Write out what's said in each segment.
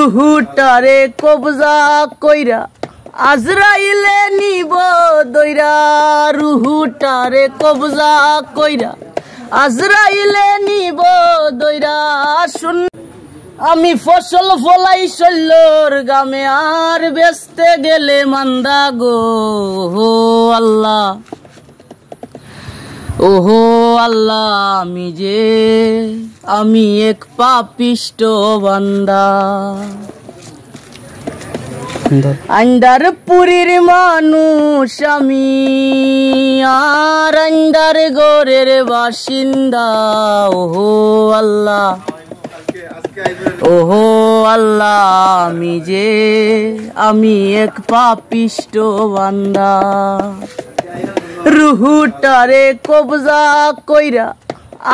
রুহুটারে কবজা কইরা আজরাইলে নিব দইরা। রুহুটারে কবজা কইরা আজরাইলে নিব দইরা। শুন আমি ফসল ফলাই শৈলর গামে আর বেচতে গেলে মান্দা গো আল্লাহ। ওহো আল্লাহ আমি এক পাপিষ্ট বান্দা। আন্দার পুরীর মানুষ আমি আর আন্দার গোরের বাসিন্দা। ওহো আল্লাহ ওহো আল্লাহ আমি এক পাপিষ্ট বান্দা। রুহুটারে কবজা কইরা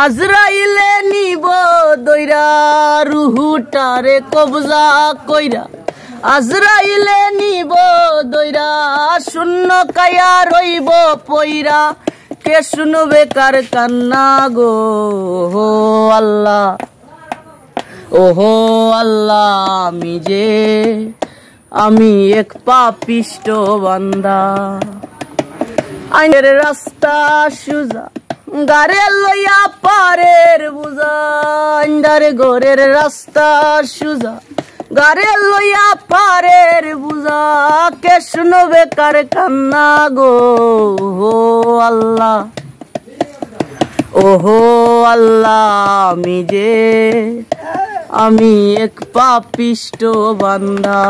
আজরাইলে নিব দইরা। রুহুটারে কবজা কইরা আজরাইলে নিব দইরা। শূন্য কায়া রইব পইরা কে শুনবে কার কান্না গো আল্লাহ। ওহো আল্লাহ আমি এক পাপিষ্ট বান্দা। আইনের রাস্তা সুজা গারে লইয়া পারের বুঝা। আইন্দার ঘরের রাস্তা সুজা গারে লইয়া পারের বুঝা কে শুনবে কার কান্না গো আল্লাহ। ওহো আল্লাহ আমি এক পাপিষ্ট বান্দা।